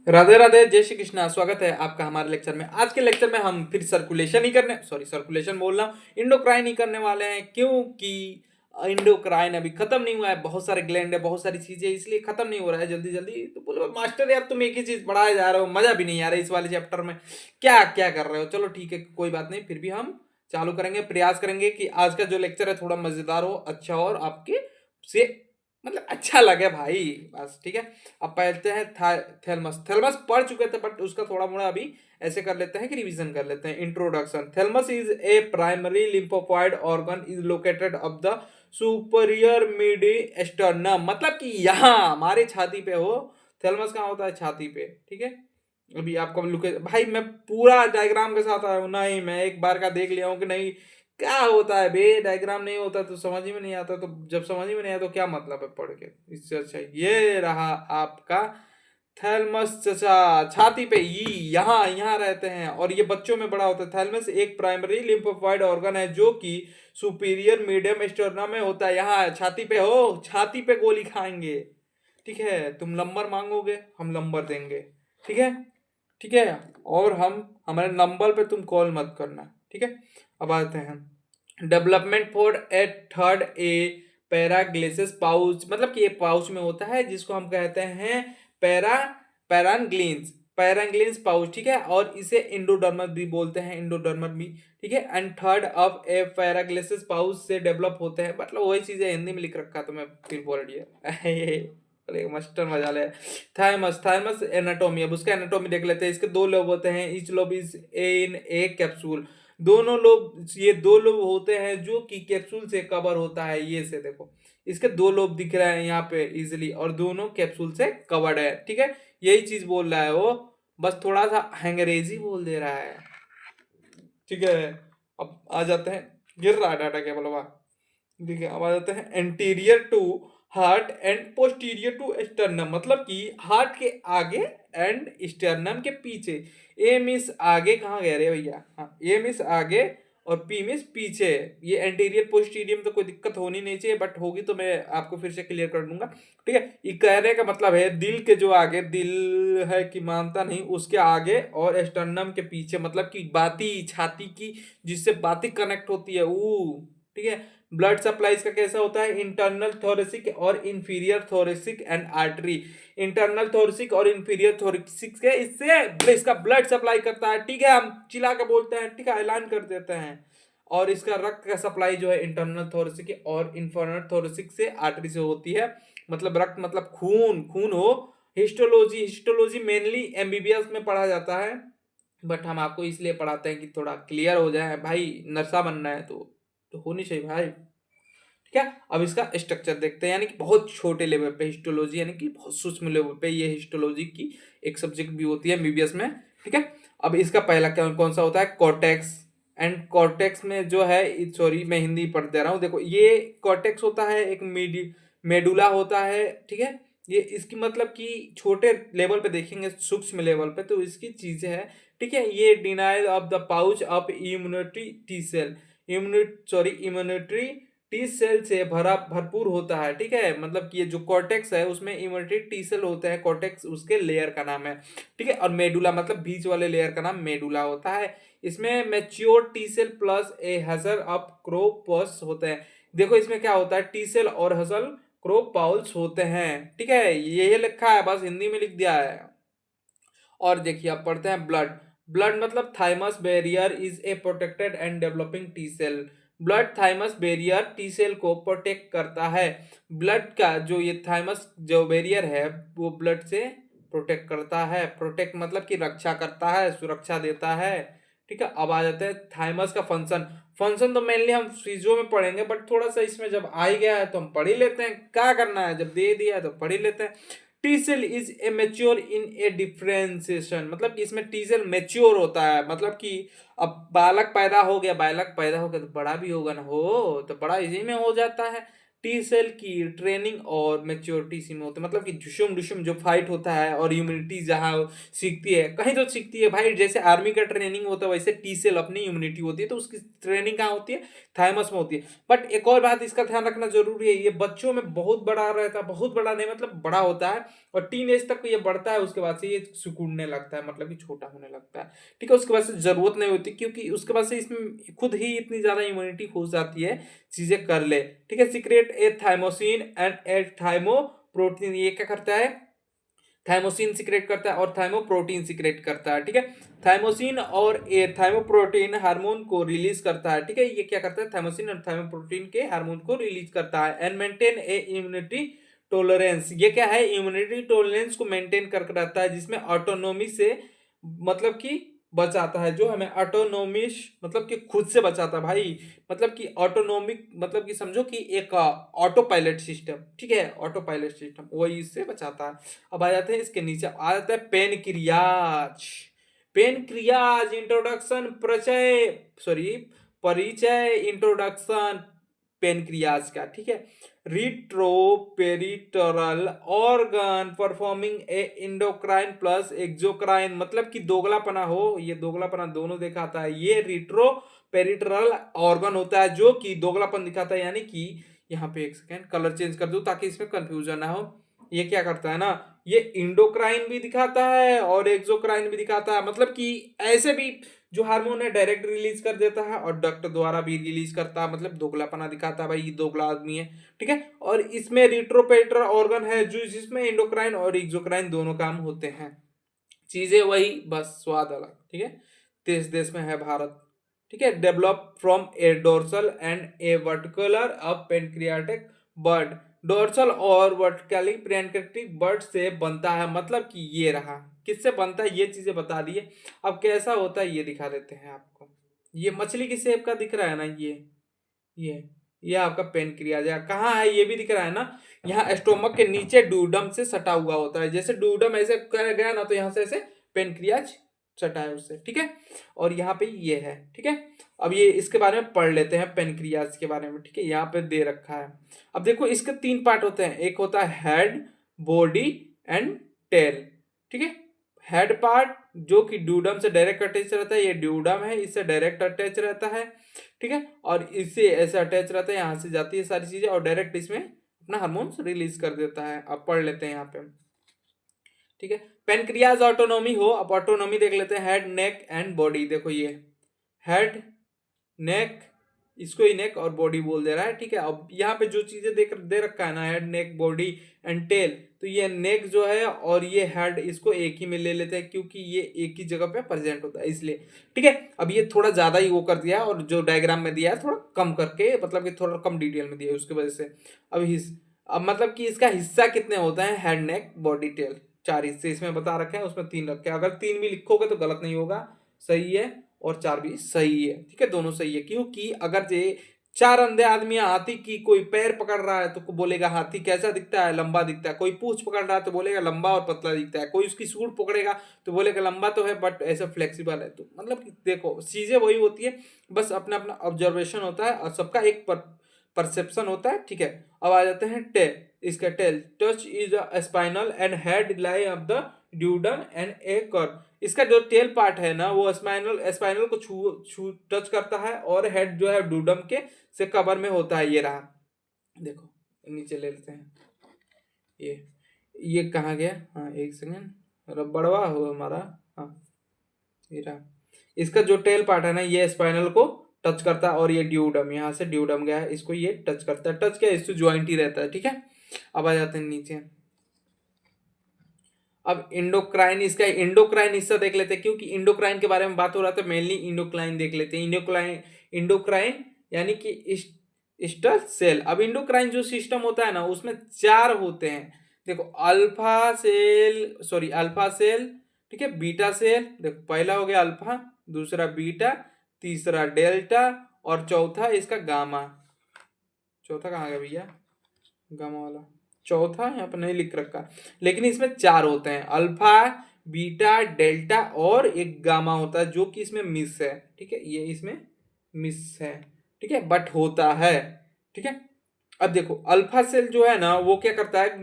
राधे राधे, जय श्री कृष्णा। स्वागत है आपका हमारे लेक्चर में। आज के लेक्चर में हम फिर सर्कुलेशन बोल रहा हूँ, इंडोक्राइन ही करने वाले हैं, क्योंकि इंडोक्राइन अभी खत्म नहीं हुआ है। बहुत सारे ग्लैंड है, बहुत सारी चीजें, इसलिए खत्म नहीं हो रहा है जल्दी जल्दी। तो बोलो मास्टर यार, तुम एक ही चीज पढ़ाए जा रहे हो, मजा भी नहीं आ रहा है इस वाले चैप्टर में। क्या क्या कर रहे हो? चलो ठीक है, कोई बात नहीं, फिर भी हम चालू करेंगे, प्रयास करेंगे कि आज का जो लेक्चर है थोड़ा मजेदार हो, अच्छा हो और आपके से मतलब अच्छा लगे भाई। बस ठीक है। अब पढ़ते हैं थैलमस। थैलमस पढ़ चुके थे, बट उसका थोड़ा मोड़ा अभी ऐसे कर लेते हैं कि रिवीजन कर लेते हैं। Introduction. Thalamus is a primary lymphoid organ, is located of the superior mediastinum. मतलब कि यहाँ हमारे छाती पे हो। थैलमस कहाँ होता है? छाती पे। ठीक है। अभी आपको लुके भाई, मैं पूरा डायग्राम के साथ आया हूँ। नहीं, मैं एक बार का देख लिया हूँ कि नहीं क्या होता है बे। डायग्राम नहीं होता तो समझ ही में नहीं आता, तो जब समझ ही में नहीं आया तो क्या मतलब है पढ़ के। इससे अच्छा ये रहा आपका थैलमस। चचा छाती पे ही यहाँ यहाँ रहते हैं, और ये बच्चों में बड़ा होता है। थैलमस एक प्राइमरी लिम्फोफॉइड ऑर्गन है जो कि सुपीरियर मीडियम स्टर्नम में होता है। यहाँ छाती पे हो, छाती पे गोली खाएंगे। ठीक है, तुम नंबर मांगोगे, हम नंबर देंगे। ठीक है। ठीक है। और हम हमारे नंबर पे तुम कॉल मत करना। ठीक है। अब आते हैं development for a third a पैराग्लिसिस पाउच। मतलब कि ये पाउच में होता है जिसको हम कहते हैं पैरा पैराग्लिन्स पैराग्लिन्स पाउच। ठीक है। और इसे इंडोडर्मस भी बोलते हैं, इंडोडर्मस भी। ठीक है। एंड थर्ड ऑफ ए पैराग्लिसिस पाउच से डेवलप होते हैं। मतलब वही चीजें हिंदी में लिख रखा तो मैं फिर बोल दिया। अरे मास्टर मजा ले। थाइमस। Thymus anatomy. अब उसका एनाटोमी देख लेते हैं। इसके दो लोब होते हैं। Each lobe is in A capsule. दोनों लोब, ये दो लोब होते हैं जो कि कैप्सूल से कवर होता है। ये से देखो, इसके दो लोब दिख रहे हैं यहाँ पे इजिली, और दोनों कैप्सूल से कवर्ड है। ठीक है। यही चीज बोल रहा है वो, बस थोड़ा सा अंग्रेजी बोल दे रहा है। ठीक है। अब आ जाते हैं, गिर रहा है डाटा केबल वहां। ठीक है। अब आ जाते हैं anterior to heart and posterior to sternum. मतलब कि हार्ट के आगे एंड स्टर्नम के पीछे। ए मिस आगे कहाँ गए रे भैया? हाँ, ए मिस आगे और पी मिस पीछे। ये एंटीरियर पोस्टीरियर में तो कोई दिक्कत होनी नहीं चाहिए, बट होगी तो मैं आपको फिर से क्लियर कर दूंगा। ठीक है। ये कहने का मतलब है दिल के जो आगे, दिल है कि मानता नहीं, उसके आगे और स्टर्नम के पीछे। मतलब कि बाती, छाती की जिससे बाती कनेक्ट होती है वो। ठीक है। ब्लड सप्लाई इसका कैसा होता है? इंटरनल थोरेसिक और inferior thoracic and artery. Internal thoracic और इंफीरियर थोरेसिक के इससे इसका ब्लड सप्लाई करता है। ठीक है। हम चिल्ला के बोलते हैं, ठीक है, ऐलान कर देते हैं। और इसका रक्त का सप्लाई जो है इंटरनल थोरेसिक और इंफीरियर थोरेसिक से आर्टरी से होती है। मतलब रक्त मतलब खून, खून हो। हिस्टोलॉजी। हिस्टोलॉजी मेनली एमबीबीएस में पढ़ा जाता है, बट हम आपको इसलिए पढ़ाते हैं कि थोड़ा क्लियर हो जाए भाई। नर्सा बनना है तो होनी चाहिए भाई। ठीक है। अब इसका स्ट्रक्चर देखते हैं, यानी कि बहुत छोटे लेवल पे हिस्टोलॉजी, यानी कि बहुत सूक्ष्म लेवल पे ये हिस्टोलॉजी की एक सब्जेक्ट भी होती है एमबीबीएस में। ठीक है। अब इसका पहला कौन सा होता है? कॉर्टेक्स। एंड कॉर्टेक्स में जो है, सॉरी मैं हिंदी पढ़ दे रहा हूँ। देखो, ये कॉर्टेक्स होता है एक मेडुला होता है। ठीक है। ये इसकी मतलब कि छोटे लेवल पे देखेंगे, सूक्ष्म लेवल पे तो इसकी चीजें है। ठीक है। ये denial of the pouch of immunity T cell, immunity T cell से भरा भरपूर होता है। ठीक है। मतलब कि ये जो कॉर्टेक्स है उसमें इम्यूनिटी टी सेल होते हैं। कॉर्टेक्स उसके लेयर का नाम है। ठीक है। और मेडुला मतलब बीच वाले लेयर का नाम मेडुला होता है। इसमें मैच्योर टी सेल प्लस ए हजर ऑफ क्रोपस होते हैं। देखो इसमें क्या होता है, टी सेल और हजल क्रोपाउल्स होते हैं। ठीक है। ये लिखा है, बस हिंदी में लिख दिया है। और देखिए आप पढ़ते हैं ब्लड। ब्लड मतलब thymus barrier is a protected and developing T cell. Blood thymus barrier T cell को प्रोटेक्ट करता है। ब्लड का जो ये थाइमस जो बैरियर है वो ब्लड से प्रोटेक्ट करता है। प्रोटेक्ट मतलब कि रक्षा करता है, सुरक्षा देता है। ठीक है। अब आ जाते हैं थाइमस का फंक्शन। फंक्शन तो मेनली हम फिजियो में पढ़ेंगे, बट थोड़ा सा इसमें जब आ ही गया है तो हम पढ़ ही लेते हैं। क्या करना है, जब दे दिया है तो पढ़ ही लेते हैं। T cell is a mature in a differentiation. मतलब कि इसमें टी सेल मेच्योर होता है। मतलब कि अब बालक पैदा हो गया, बालक पैदा हो गया तो बड़ा भी होगा ना, हो तो बड़ा इसी में हो जाता है। टी सेल की ट्रेनिंग और मेच्योरिटी इसी में होती है, मतलब कि झुशुम डुशुम जो फाइट होता है और इम्यूनिटी जहाँ सीखती है, कहीं तो सीखती है भाई, जैसे आर्मी का ट्रेनिंग होता है वैसे टी सेल अपनी इम्यूनिटी होती है, तो उसकी ट्रेनिंग कहाँ होती है, थाइमस में होती है। बट एक और बात इसका ध्यान रखना जरूरी है, ये बच्चों में बहुत बड़ा रहता है, बहुत बड़ा नहीं मतलब बड़ा होता है, और टीन एज तक ये बढ़ता है, उसके बाद से ये सिकुड़ने लगता है, मतलब कि छोटा होने लगता है। ठीक है, उसके बाद से जरूरत नहीं होती, क्योंकि उसके बाद से इसमें खुद ही इतनी ज्यादा इम्यूनिटी हो जाती है, चीजें कर ले। ठीक है, सीक्रेट ए थाइमोसिन एंड ए थाइमोप्रोटीन, ये क्या करता है, थाइमोसिन सीक्रेट करता है और थाइमोप्रोटीन सीक्रेट करता है। ठीक है, थाइमोसिन और ए थाइमोप्रोटीन हार्मोन को रिलीज करता है। ठीक है, ये क्या करता है, थाइमोसिन और थाइमोप्रोटीन के हार्मोन को रिलीज करता है। And maintain A immunity tolerance, ये क्या है, इम्यूनिटी टॉलरेंस को मेंटेन करके रहता है, जिसमें ऑटोनोमी से मतलब कि बचाता है, जो हमें ऑटोनोमिश मतलब कि खुद से बचाता है भाई, मतलब कि ऑटोनोमिक मतलब कि समझो कि एक ऑटो पायलट सिस्टम, ठीक है, ऑटो पायलट सिस्टम वही इससे बचाता है। अब आ जाते हैं इसके नीचे, आ जाता है पेनक्रियाज। पेनक्रियाज इंट्रोडक्शन परिचय इंट्रोडक्शन पेनक्रियाज का। ठीक है, retroperitoneal organ performing a endocrine plus exocrine, मतलब कि दोगलापना हो, ये दोगलापना दोनों दिखाता है, ये रिट्रोपेरिटरल ऑर्गन होता है जो कि दोगलापन दिखाता है, यानी कि यहाँ पे एक सेकेंड कलर चेंज कर दो ताकि इसमें कंफ्यूजन ना हो। ये क्या करता है ना, ये इंडोक्राइन भी दिखाता है और एक्सोक्राइन भी दिखाता है, मतलब कि ऐसे भी जो हार्मोन है डायरेक्ट रिलीज कर देता है और डक्ट द्वारा भी रिलीज करता है, मतलब दोगलापना दिखाता है भाई, ये दोगला आदमी है। ठीक है, और इसमें रिट्रोपेट्रा ऑर्गन है जो जिसमें इंडोक्राइन और एक्सोक्राइन दोनों काम होते हैं, चीजें वही बस स्वाद अलग। ठीक है, देश देश में है भारत। ठीक है, develop from A dorsal and ए वर्टिकुलर अब पेनक्रियाटिक बर्ड, डोर्सल और वर्टिकली पेनक्रियाटिक बर्ड से बनता है, मतलब कि ये रहा किससे बनता है, ये चीजें बता दिए। अब कैसा होता है ये दिखा देते हैं आपको, ये मछली की शेप का दिख रहा है ना, ये ये आपका पेनक्रियाज है, कहाँ है ये भी दिख रहा है ना, यहाँ स्टोमक के नीचे डूडम से सटा हुआ होता है, जैसे डूडम ऐसे कर गया ना तो यहाँ से ऐसे पेनक्रियाज सटा है उससे। ठीक है, और यहाँ पे ये है। ठीक है, अब ये इसके बारे में पढ़ लेते हैं पेनक्रियाज के बारे में। ठीक है, यहाँ पे दे रखा है। अब देखो इसके तीन पार्ट होते हैं, एक होता है हेड, बॉडी एंड टेल। ठीक है, हेड पार्ट जो कि ड्यूडम से डायरेक्ट अटैच रहता है, ये ड्यूडम है, इससे डायरेक्ट अटैच रहता है। ठीक है, और इससे ऐसे अटैच रहता है, यहाँ से जाती है सारी चीजें और डायरेक्ट इसमें अपना हार्मोन्स रिलीज कर देता है। आप पढ़ लेते हैं यहाँ पे। ठीक है, पेनक्रियाज ऑटोनोमी हो, अब ऑटोनोमी देख लेते हैं, हेड नेक एंड बॉडी। देखो ये हेड नेक, इसको ही नेक और बॉडी बोल दे रहा है। ठीक है, अब यहाँ पे जो चीजें दे रखा है ना, head neck body and tail, तो ये नेक जो है और ये हेड इसको एक ही में ले लेते हैं, क्योंकि ये एक ही जगह पे प्रेजेंट होता है इसलिए। ठीक है, अब ये थोड़ा ज्यादा ही वो कर दिया और जो डायग्राम में दिया है थोड़ा कम करके, मतलब कि थोड़ा कम डिटेल में दिया है उसकी वजह से। अब मतलब कि इसका हिस्सा कितने होते हैं, हेड नेक बॉडी टेल, चार हिस्से इसमें बता रखे हैं, उसमें तीन रखे हैं, अगर तीन भी लिखोगे तो गलत नहीं होगा, सही है, और चार भी सही है। ठीक है, दोनों सही है, क्योंकि अगर जे चार अंधे आदमी हाथी की कोई पैर पकड़ रहा है तो बोलेगा हाथी कैसा दिखता है, लंबा दिखता है, कोई पूंछ पकड़ रहा है तो बोलेगा लंबा और पतला दिखता है, कोई उसकी सूंड पकड़ेगा तो बोलेगा लंबा तो है बट ऐसा फ्लेक्सिबल है। तो मतलब कि देखो चीजें वही होती है, बस अपना अपना ऑब्जर्वेशन होता है और सबका एक परसेप्शन होता है। ठीक है, अब आ जाते हैं टेल, इसका tail, touch is spinal and head lie off the duodenum and a curve, इसका जो टेल पार्ट है ना वो स्पाइनल स्पाइनल को छू छू टच करता है, और हेड जो है डूडम के से कवर में होता है, ये रहा। देखो नीचे ले लेते हैं, ये कहाँ गया, हाँ एक सेकेंड, रबड़वा हो हमारा, हाँ ये रहा। इसका जो टेल पार्ट है ना ये स्पाइनल को टच करता है, और ये ड्यूडम, यहाँ से ड्यूडम गया है, इसको ये टच करता है, टच क्या इससे ज्वाइंट ही रहता है। ठीक है, अब आ जाते हैं नीचे, अब इंडोक्राइन, इसका इंडोक्राइन हिस्सा देख लेते हैं, क्योंकि इंडोक्राइन के बारे में बात हो रहा था, मेनली इंडोक्राइन देख लेते हैं। इंडोक्राइन यानी कि स्टर सेल। अब इंडोक्राइन जो सिस्टम होता है ना उसमें चार होते हैं, देखो अल्फा सेल, ठीक है, बीटा सेल, देखो पहला हो गया अल्फा, दूसरा बीटा, तीसरा डेल्टा, और चौथा इसका गामा। चौथा कहाँ गया भैया, गामा वाला चौथा यहाँ पर नहीं लिख रखा, लेकिन इसमें चार होते हैं, अल्फा, बीटा, डेल्टा और एक गामा होता है जो कि इसमें मिस है। ठीक है, ये इसमें मिस है। ठीक है, बट होता है। ठीक है, अब देखो अल्फा सेल जो है ना वो क्या करता है,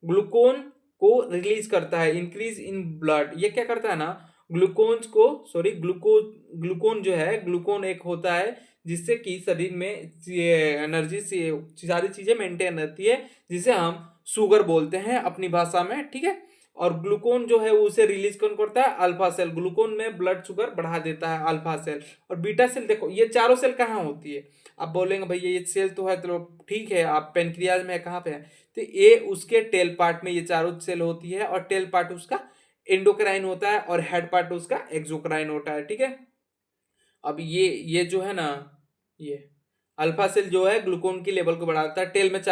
ग्लूकोन को रिलीज करता है, इंक्रीज इन ब्लड। ये क्या करता है ना, ग्लूकोन्स को, सॉरी ग्लूकोन जो है, ग्लूकोन एक होता है जिससे कि शरीर में एनर्जी से सारी चीजें मेंटेन रहती है, जिसे हम शुगर बोलते हैं अपनी भाषा में, ठीक है। और ग्लूकोन जो है उसे रिलीज कौन करता है, अल्फा सेल। ग्लूकोन में ब्लड शुगर बढ़ा देता है अल्फा सेल। और बीटा सेल, देखो ये चारों सेल कहाँ होती है। आप बोलेंगे भैया ये सेल तो है, तो ठीक है, आप पेनक्रियाज में कहाँ पे है, तो ये उसके टेल पार्ट में ये चारों सेल होती है, और टेल पार्ट उसका एंडोक्राइन होता है और हेड पार्ट उसका एक्सोक्राइन होता है, ठीक है। अब ये जो है ना, ये अल्फा सेल जो है ग्लूकोन की लेवल को बढ़ाता है। टेल में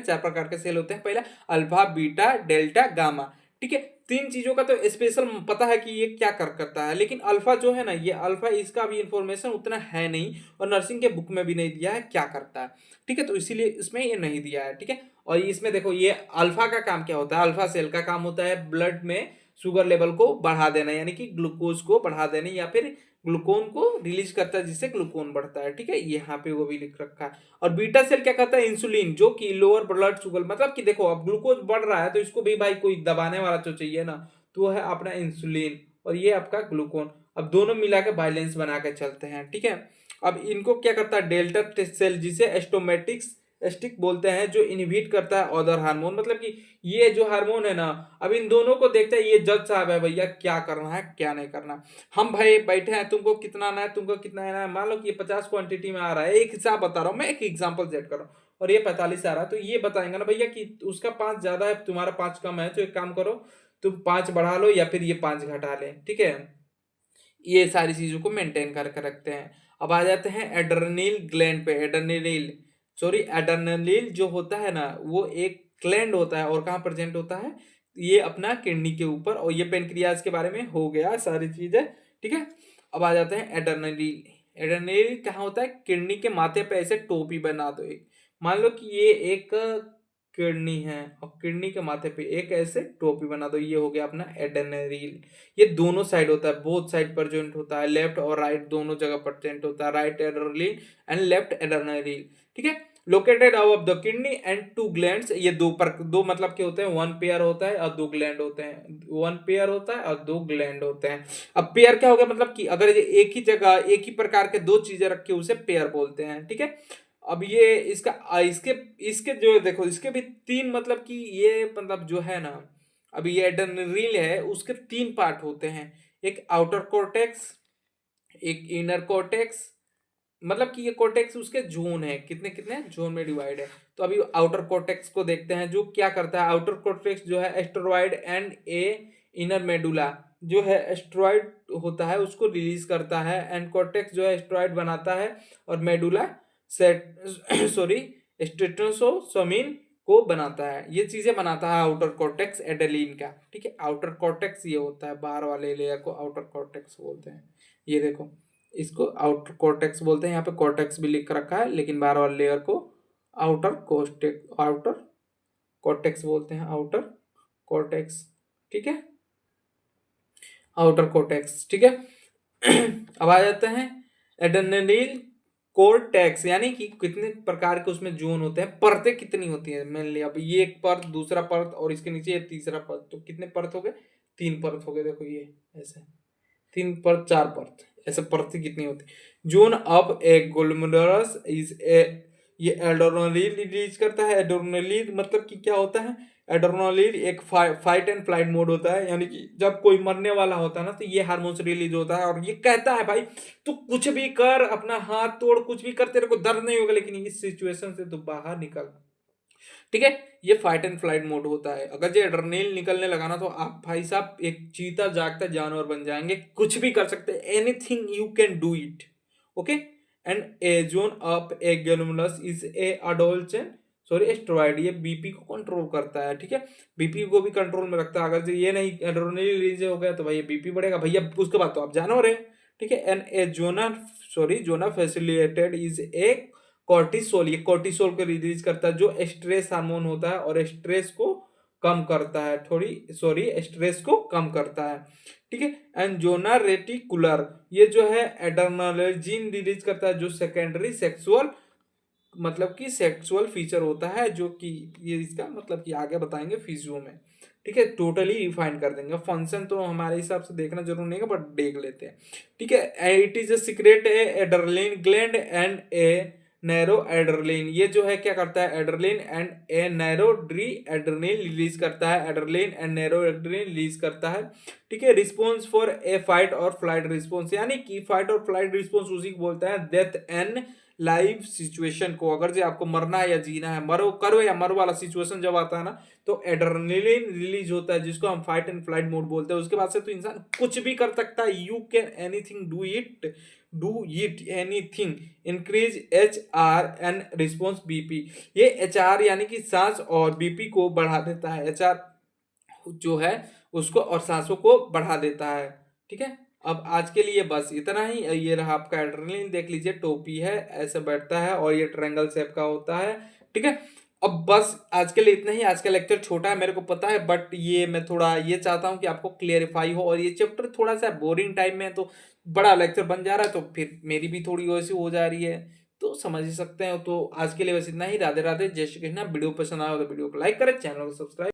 चार प्रकार के सेल होते हैं। पहला अल्फा, बीटा, डेल्टा, गामा, ठीक है। तीन चीजों का तो स्पेशल पता है कि ये क्या करता है, लेकिन अल्फा जो है ना, ये अल्फा इसका भी इंफॉर्मेशन उतना है नहीं, और नर्सिंग के बुक में भी नहीं दिया है क्या करता है, ठीक है। तो इसीलिए इसमें ये नहीं दिया है, ठीक है। और इसमें देखो ये अल्फा का काम क्या होता है, अल्फा सेल का काम होता है ब्लड में शुगर लेवल को बढ़ा देना, यानी कि ग्लूकोज को बढ़ा देना, या फिर ग्लूकोन को रिलीज करता है जिससे ग्लूकोन बढ़ता है, ठीक है। यहाँ पे वो भी लिख रखा है। और बीटा सेल क्या करता है, इंसुलिन, जो कि लोअर ब्लड शुगर, मतलब कि देखो अब ग्लूकोज बढ़ रहा है तो इसको भी भाई कोई दबाने वाला तो चाहिए ना, तो वो है अपना इंसुलिन, और ये आपका ग्लूकोन। अब दोनों मिला के बैलेंस बना के चलते हैं, ठीक है। अब इनको क्या करता है, डेल्टा सेल जिसे एस्टोमेटिक्स स्टिक बोलते हैं, जो इनहिबिट करता है अदर हार्मोन, मतलब कि ये जो हार्मोन है ना, अब इन दोनों को देखते हैं ये जज साहब है भैया क्या करना है क्या नहीं करना। हम भाई बैठे हैं, तुमको कितना आना है, तुमको कितना आना है, मान लो कि ये 50 क्वांटिटी में आ रहा है, एक हिसाब बता रहा हूँ मैं, एक एग्जांपल सेट कर रहा हूँ, और ये 45 आ रहा है, तो ये बताएंगे ना भैया कि उसका 5 ज्यादा है, तुम्हारा 5 कम है, तो एक काम करो, तुम 5 बढ़ा लो या फिर ये 5 घटा ले, ठीक है। ये सारी चीजों को मेंटेन करके रखते हैं। अब आ जाते हैं एड्रेनल ग्लैंड पे। एड्रेनलिल जो होता है ना, वो एक ग्लैंड होता है, और कहाँ प्रेजेंट होता है, ये अपना किडनी के ऊपर। और ये पेनक्रियाज के बारे में हो गया सारी चीजें, ठीक है। अब आ जाते हैं एड्रेनलिल। एड्रेनलिल कहाँ होता है, किडनी के माथे पे ऐसे टोपी बना दो एक, मान लो कि ये एक किडनी है, और किडनी के माथे पे एक ऐसे टोपी बना दो, ये हो गया अपना एड्रेनलिल। ये दोनों साइड होता है, बोथ साइड प्रेजेंट होता है, लेफ्ट और राइट दोनों जगह प्रेजेंट होता है, right adrenaline and left adrenaline, ठीक है। Located above the kidney and two glands. ये दो मतलब के होते हैं, वन पेयर होता है और दो ग्लैंड होते हैं, वन पेयर होता है और दो ग्लैंड होते हैं। अब पेयर क्या हो गया, मतलब कि अगर ये एक ही जगह एक ही प्रकार के दो चीजें रखे उसे पेयर बोलते हैं, ठीक है। अब ये इसके इसके जो देखो, इसके भी तीन, मतलब कि ये मतलब जो है ना, अभी ये एड्रेनलिन है, उसके तीन पार्ट होते हैं, एक आउटर कॉर्टेक्स, एक इनर कॉर्टेक्स, मतलब कि ये कॉर्टेक्स उसके जोन है, कितने कितने जोन में डिवाइड है। तो अभी आउटर कॉर्टेक्स को देखते हैं, जो क्या करता है। आउटर कॉर्टेक्स जो है asteroid and a inner medulla जो है एस्टेरॉयड होता है उसको रिलीज करता है, एंड कॉर्टेक्स जो है एस्टेरॉयड बनाता है, और मेडुला सेट सॉरी स्टेटोसोमिन को बनाता है। ये चीजें बनाता है आउटर कॉर्टेक्स एडेलिन का, ठीक है। आउटर कॉर्टेक्स ये होता है, बाहर वाले लेयर को आउटर कॉर्टेक्स बोलते हैं। ये देखो, इसको आउटर कॉर्टेक्स बोलते हैं, यहाँ पे कॉर्टेक्स भी लिख रखा है, लेकिन बाहर वाले लेयर को आउटर कॉर्टेक्स बोलते हैं, आउटर कॉर्टेक्स, ठीक है, आउटर कॉर्टेक्स, ठीक है। अब आ जाते हैं एड्रेनलिन कोर्टेक्स, यानी कि कितने प्रकार के उसमें जोन होते हैं, परतें कितनी होती हैं मेनली। अब ये एक परत, दूसरा परत, और इसके नीचे ये तीसरा परत, तो कितने परत हो गए, तीन परत हो गए। देखो ये ऐसे तीन परत, चार परत, ऐसे परतें कितनी होती, zone of a glomerulus is ए, ये एड्रेनलिन रिलीज करता है। एड्रेनलिन मतलब कि क्या होता है, एड्रेनलिन एक फाइट एंड फ्लाइट मोड होता है, यानी कि जब कोई मरने वाला होता है ना, तो ये हार्मोन रिलीज होता है, और ये कहता है भाई तू कुछ भी कर, अपना हाथ तोड़, कुछ भी कर, तेरे को दर्द नहीं होगा, लेकिन इस सिचुएशन से तू बाहर निकल, ठीक है। ये फाइट एंड फ्लाइट मोड होता है। अगर ये एड्रेनलिन निकलने लगा ना, तो आप भाई साहब एक चीता जागता जानवर बन जाएंगे, कुछ भी कर सकते हैं, anything you can do it, okay. And a zone of a glomerulus is a adolescent steroid, ये बीपी को कंट्रोल करता है, ठीक है, बीपी को भी कंट्रोल में रखता है। अगर ये नहीं एड्रेनलिन रिलीज हो गया तो भाई बीपी बढ़ेगा भैया, उसके बाद तो आप जानवर है, ठीक है। And a zona facilitated is a cortisol, ये कॉर्टिसोल को रिलीज करता है, जो स्ट्रेस हार्मोन होता है, और स्ट्रेस को कम करता है, स्ट्रेस को कम करता है, ठीक है। एंड जोना रेटिकुलर, ये जो है एड्रेनर्जिन रिलीज करता है, जो सेकेंडरी सेक्सुअल मतलब कि सेक्सुअल फीचर होता है, जो कि ये इसका मतलब कि आगे बताएंगे फिजियो में। ठीक है, टोटली रिफाइन कर देंगे। फंक्शन तो हमारे हिसाब से देखना जरूर नहीं है, बट देख लेते हैं। ठीक है, it is a secret adrenaline gland and a narrow adrenaline. ये जो है क्या करता है, adrenaline and a narrow dry adrenaline release करता है, adrenaline and narrow adrenaline release करता है। ठीक है, रिस्पॉन्स फॉर ए फाइट और फ्लाइट रिस्पॉन्स, यानी कि फाइट और फ्लाइट रिस्पॉन्स उसी को बोलते हैं डेथ एंड लाइव सिचुएशन को। अगर जो आपको मरना है या जीना है, मरो करो या मरो वाला सिचुएशन जब आता है ना, तो एड्रेनलिन रिलीज होता है, जिसको हम फाइट एंड फ्लाइट मोड बोलते हैं। उसके बाद से तो इंसान कुछ भी कर सकता है, you can anything do it anything. Increase H R and response BP. ये एच आर यानी कि सांस और बीपी को बढ़ा देता है। एच आर जो है उसको और सांसों को बढ़ा देता है। ठीक है, अब आज के लिए बस इतना ही। ये रहा आपका एड्रेनलिन, देख लीजिए टोपी है, ऐसे बैठता है और ये ट्रायंगल शेप का होता है। ठीक है, अब बस आज के लिए इतना ही। आज का लेक्चर छोटा है मेरे को पता है, बट ये मैं थोड़ा ये चाहता हूँ कि आपको क्लियरिफाई हो, और ये चैप्टर थोड़ा सा बोरिंग टाइम में है, तो बड़ा लेक्चर बन जा रहा है, तो फिर मेरी भी थोड़ी वैसी हो जा रही है, तो समझ ही सकते हो। तो आज के लिए बस इतना ही। राधे राधे, जय श्री कृष्णा। वीडियो पसंद आया हो तो वीडियो को लाइक करें, चैनल को सब्सक्राइब